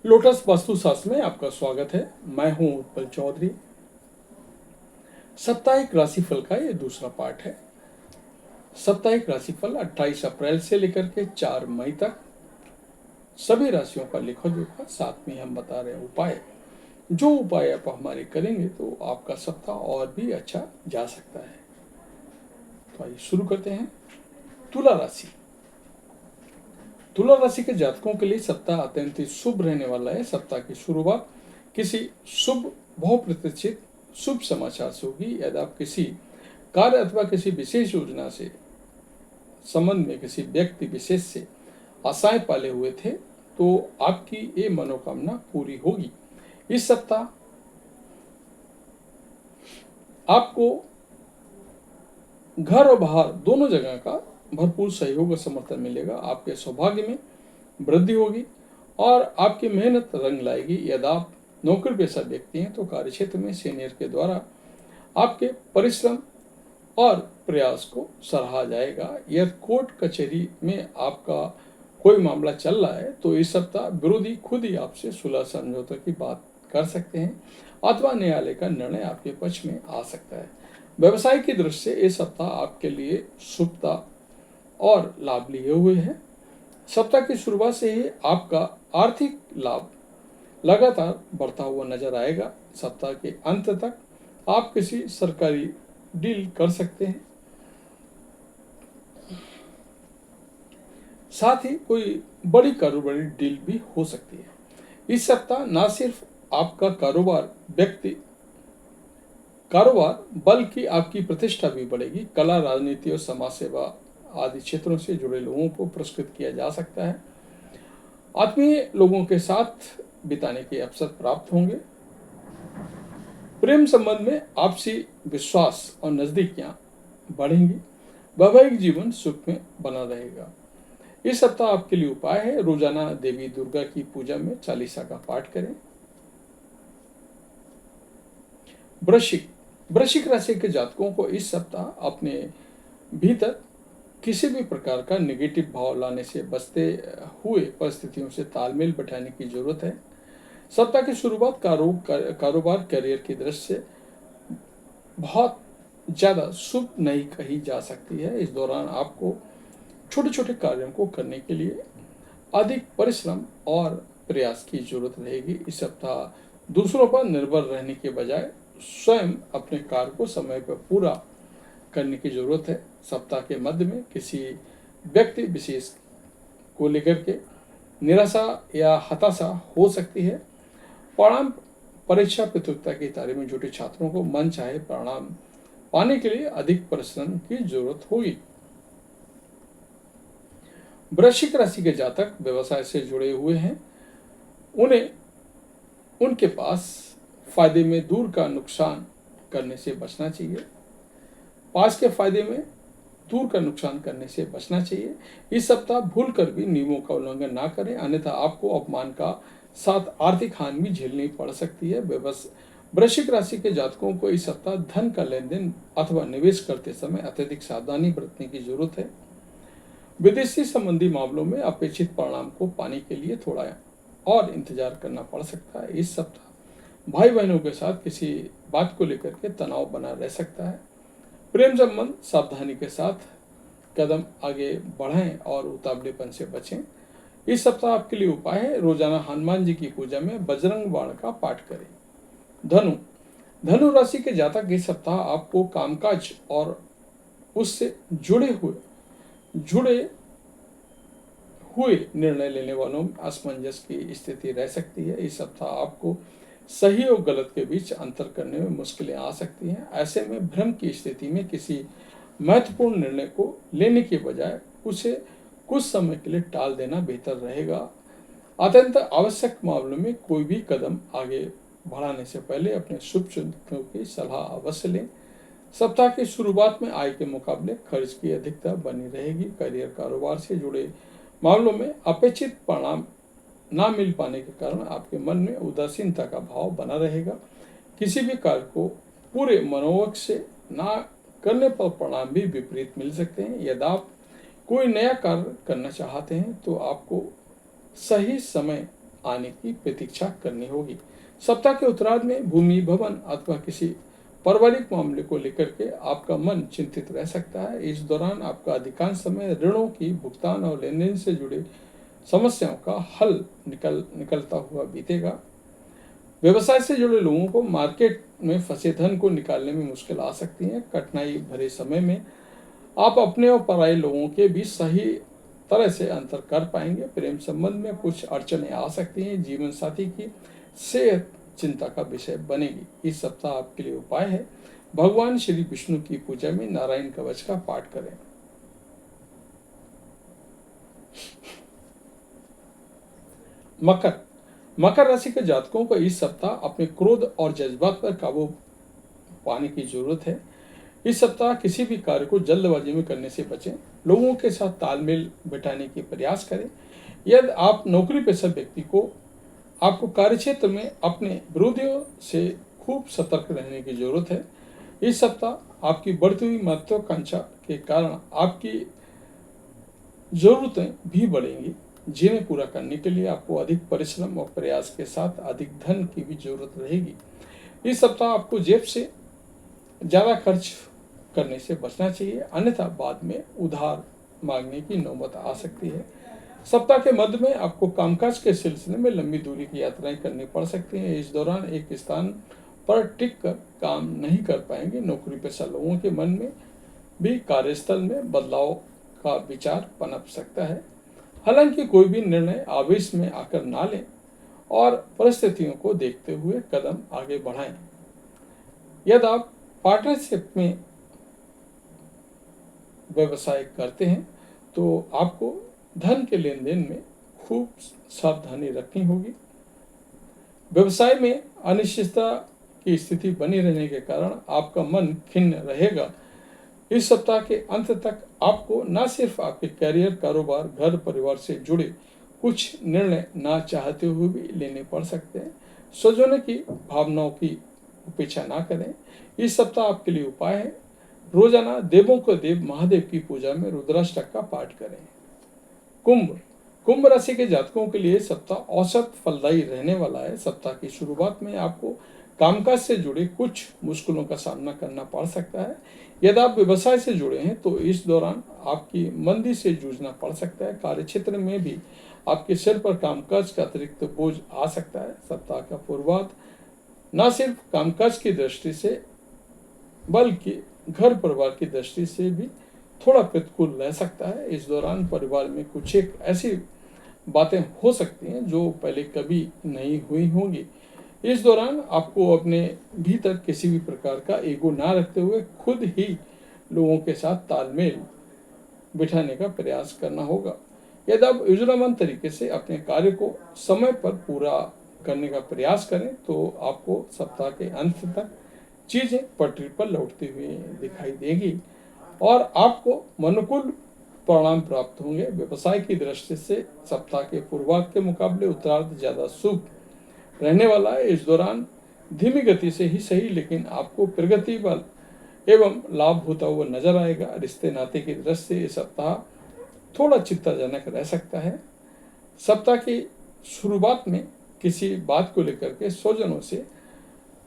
Lotus वास्तुशास्त्र में आपका स्वागत है। मैं हूं उत्पल चौधरी। साप्ताहिक राशिफल का ये दूसरा पार्ट है। साप्ताहिक राशिफल 28 अप्रैल से लेकर के 4 मई तक सभी राशियों का लेखा जोखा, साथ में हम बता रहे हैं उपाय। जो उपाय आप हमारे करेंगे तो आपका सप्ताह और भी अच्छा जा सकता है। तो आइए शुरू करते हैं। तुला राशि। तुला राशि के जातकों के लिए सप्ताह अत्यंत ही शुभ रहने वाला है। सप्ताह की शुरुआत किसी शुभ बहुप्रतीक्षित शुभ समाचार से होगी। यदि आप किसी कार्य अथवा किसी विशेष योजना से संबंध में किसी व्यक्ति विशेष से आशाएं पाले हुए थे तो आपकी ये मनोकामना पूरी होगी। इस सप्ताह आपको घर और बाहर दोनों जगह का भरपूर सहयोग और समर्थन मिलेगा। आपके सौभाग्य में वृद्धि होगी और आपकी मेहनत रंग लाएगी। यदि आप नौकरी पेशा व्यक्ति हैं तो कार्यक्षेत्र में सीनियर के द्वारा आपके परिश्रम और प्रयास को सराहा जाएगा। यदि कोर्ट कचहरी में आपका कोई मामला चल रहा है तो इस सप्ताह विरोधी खुद ही आपसे सुलह समझौते की बात कर सकते हैं अथवा न्यायालय का निर्णय आपके पक्ष में आ सकता है। व्यवसाय की दृष्टि से इस सप्ताह आपके लिए शुभता और लाभ लिए हुए है। सप्ताह की शुरुआत से ही आपका आर्थिक लाभ लगातार बढ़ता हुआ नजर आएगा। सप्ताह के अंत तक आप किसी सरकारी डील कर सकते हैं। साथ ही कोई बड़ी कारोबारी डील भी हो सकती है। इस सप्ताह न सिर्फ आपका कारोबार बल्कि आपकी प्रतिष्ठा भी बढ़ेगी। कला, राजनीति और समाज सेवा आदि क्षेत्रों से जुड़े लोगों को पुरस्कृत किया जा सकता है। आत्मीय लोगों के साथ बिताने के अवसर प्राप्त होंगे। प्रेम संबंध में आपसी विश्वास और नजदीकियां बढ़ेंगी। वैवाहिक जीवन सुख में बना रहेगा। इस सप्ताह आपके लिए उपाय है, रोजाना देवी दुर्गा की पूजा में चालीसा का पाठ करें। वृश्चिक राशि के जातकों को इस सप्ताह अपने भीतर किसी भी प्रकार का नेगेटिव भाव लाने से बचते हुए परिस्थितियों से तालमेल बैठाने की जरूरत है। सप्ताह की शुरुआत कारोबार करियर की दृष्टि से बहुत ज़्यादा शुभ नहीं कही जा सकती है। इस दौरान आपको छोटे छोटे कार्यों को करने के लिए अधिक परिश्रम और प्रयास की जरूरत रहेगी। इस सप्ताह दूसरों पर निर्भर रहने के बजाय स्वयं अपने कार्य को समय पर पूरा करने की जरूरत है। सप्ताह के मध्य में किसी व्यक्ति विशेष को लेकर के निराशा या हताशा हो सकती है। परिणाम परीक्षा प्रतियोगिता की तैयारी में जुटे छात्रों को मन चाहे परिणाम पाने के लिए अधिक परिश्रम की जरूरत होगी। वृश्चिक राशि के जातक व्यवसाय से जुड़े हुए हैं, उनके पास फायदे में दूर का नुकसान करने से बचना चाहिए। पास के फायदे में दूर का नुकसान करने से बचना चाहिए। इस सप्ताह भूल कर भी नियमों का उल्लंघन ना करें, अन्यथा आपको अपमान का साथ आर्थिक हानि भी झेलनी पड़ सकती है। वृश्चिक राशि के जातकों को इस सप्ताह धन का लेन देन अथवा निवेश करते समय अत्यधिक सावधानी बरतने की जरूरत है। विदेशी संबंधी मामलों में अपेक्षित परिणाम को पाने के लिए थोड़ा और इंतजार करना पड़ सकता है। इस सप्ताह भाई बहनों के साथ किसी बात को लेकर के तनाव बना रह सकता है। प्रेम संबंध सावधानी के साथ कदम आगे बढ़ाएं और उतावलेपन से बचें। इस सप्ताह आपके लिए उपाय है, रोजाना हनुमान जी की पूजा में बजरंग बाण का पाठ करें। धनु राशि के जातक इस सप्ताह आपको कामकाज और उससे जुड़े हुए निर्णय लेने वालों में असमंजस की स्थिति रह सकती है। इस सप्ताह आपको सही और गलत के बीच अंतर करने में मुश्किलें आ सकती हैं। ऐसे में भ्रम की स्थिति में किसी महत्वपूर्ण निर्णय को लेने के बजाय उसे कुछ समय के लिए टाल देना बेहतर रहेगा। अत्यंत आवश्यक मामलों में कोई भी कदम आगे बढ़ाने से पहले अपने शुभ चिंतकों की सलाह अवश्य लें। सप्ताह की शुरुआत में आय के मुकाबले खर्च की अधिकता बनी रहेगी। करियर कारोबार से जुड़े मामलों में अपेक्षित परिणाम ना मिल पाने के कारण आपके मन में उदासीनता का भाव बना रहेगा। किसी भी कार्य को पूरे मनोयोग से ना करने पर परिणाम भी विपरीत मिल सकते हैं। यदि आप कोई नया कार्य करना चाहते हैं तो आपको सही समय आने की प्रतीक्षा करनी होगी। सप्ताह के उत्तरार्ध में भूमि, भवन अथवा किसी पारिवारिक मामले को लेकर के आपका मन चिंतित रह सकता है। इस दौरान आपका अधिकांश समय ऋणों की भुगतान और लेन देन से जुड़े समस्याओं का हल निकलता हुआ बीतेगा। व्यवसाय से जुड़े लोगों को मार्केट में फंसे धन को निकालने में मुश्किल आ सकती है। कठिनाई भरे समय में आप अपने और पराये लोगों के बीच सही तरह से अंतर कर पाएंगे। प्रेम संबंध में कुछ अड़चनें आ सकती हैं। जीवन साथी की सेहत चिंता का विषय बनेगी। इस सप्ताह आपके लिए उपाय है, भगवान श्री विष्णु की पूजा में नारायण कवच का पाठ करें। मकर राशि के जातकों को इस सप्ताह अपने क्रोध और जज्बात पर काबू पाने की जरूरत है। इस सप्ताह किसी भी कार्य को जल्दबाजी में करने से बचें। लोगों के साथ तालमेल बिठाने के प्रयास करें। यदि आप नौकरी पेशा व्यक्ति को आपको कार्यक्षेत्र में अपने विरोधियों से खूब सतर्क रहने की जरूरत है। इस सप्ताह आपकी बढ़ती हुई महत्वाकांक्षा के कारण आपकी जरूरतें भी बढ़ेंगी, जिन्हें पूरा करने के लिए आपको अधिक परिश्रम और प्रयास के साथ अधिक धन की भी जरूरत रहेगी। इस सप्ताह आपको जेब से ज़्यादा खर्च करने से बचना चाहिए, अन्यथा बाद में उधार मांगने की नौबत आ सकती है। सप्ताह के मध्य में आपको कामकाज के सिलसिले में लंबी दूरी की यात्राएं करनी पड़ सकती हैं। इस दौरान एक स्थान पर टिक कर काम नहीं कर पाएंगे। नौकरी पेशा लोगों के मन में भी कार्यस्थल में बदलाव का विचार पनप सकता है। हालांकि कोई भी निर्णय आवेश में आकर ना लें और परिस्थितियों को देखते हुए कदम आगे बढ़ाएं। यदि आप पार्टनरशिप में व्यवसाय करते हैं तो आपको धन के लेन देन में खूब सावधानी रखनी होगी। व्यवसाय में अनिश्चितता की स्थिति बनी रहने के कारण आपका मन खिन्न रहेगा। इस सप्ताह के अंत तक आपको न सिर्फ आपके करियर, कारोबार, घर परिवार से जुड़े कुछ निर्णय ना चाहते हुए भी लेने पड़ सकते हैं। स्वजनों की भावनाओं की उपेक्षा ना करें। इस सप्ताह आपके लिए उपाय है, रोजाना देवों को देव महादेव की पूजा में रुद्राष्टक का पाठ करें। कुंभ राशि के जातकों के लिए सप्ताह औसत फलदायी रहने वाला है। सप्ताह की शुरुआत में आपको कामकाज से जुड़े कुछ मुश्किलों का सामना करना पड़ सकता है। यदि आप व्यवसाय से जुड़े हैं तो इस दौरान आपकी मंदी से जूझना पड़ सकता है। कार्यक्षेत्र में भी आपके सिर पर कामकाज का अतिरिक्त बोझ आ सकता है। सप्ताह का पूर्वार्ध न सिर्फ कामकाज की दृष्टि से बल्कि घर परिवार की दृष्टि से भी थोड़ा प्रतिकूल रह सकता है। इस दौरान परिवार में कुछ एक ऐसी बातें हो सकती हैं जो पहले कभी नहीं हुई होंगी। इस दौरान आपको अपने भीतर किसी भी प्रकार का ईगो ना रखते हुए खुद ही लोगों के साथ तालमेल बिठाने का प्रयास करना होगा। यदि आप योजनाबद्ध तरीके से अपने कार्य को समय पर पूरा करने का प्रयास करें तो आपको सप्ताह के अंत तक चीजें पटरी पर लौटती हुई दिखाई देगी और आपको अनुकूल परिणाम प्राप्त होंगे। व्यवसाय की दृष्टि से सप्ताह के पूर्वार्ध के मुकाबले उत्तरार्ध ज्यादा शुभ रहने वाला है। इस दौरान धीमी गति से ही सही लेकिन आपको प्रगति बल एवं लाभ होता हुआ नजर आएगा। रिश्ते नाते की दृष्टि से ये सप्ताह थोड़ा चिंताजनक रह सकता है। सप्ताह की शुरुआत में किसी बात को लेकर के स्वजनों से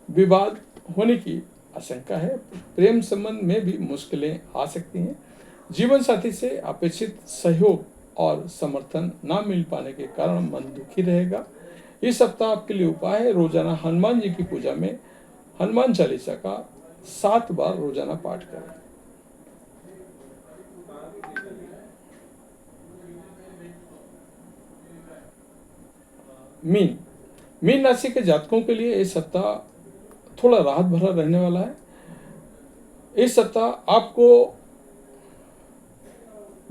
विवाद होने की आशंका है। प्रेम संबंध में भी मुश्किलें आ सकती हैं। जीवन साथी से अपेक्षित सहयोग और समर्थन न मिल पाने के कारण मन दुखी रहेगा। इस सप्ताह आपके लिए उपाय है, रोजाना हनुमान जी की पूजा में हनुमान चालीसा का 7 बार रोजाना पाठ करें। मीन राशि के जातकों के लिए इस सप्ताह थोड़ा राहत भरा रहने वाला है। इस सप्ताह आपको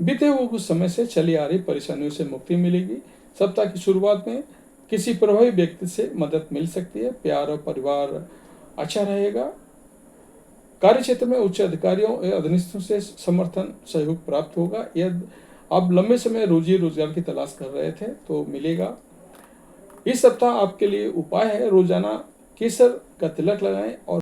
बीते हुए कुछ समय से चली आ रही परेशानियों से मुक्ति मिलेगी। सप्ताह की शुरुआत में किसी प्रभावी व्यक्ति से मदद मिल सकती है। प्यार और परिवार अच्छा रहेगा। कार्य क्षेत्र में उच्च अधिकारियों या अधीनस्थों से समर्थन सहयोग प्राप्त होगा। यदि आप लंबे समय रोजी रोजगार की तलाश कर रहे थे तो मिलेगा। इस सप्ताह आपके लिए उपाय है, रोजाना केसर का तिलक लगाएं और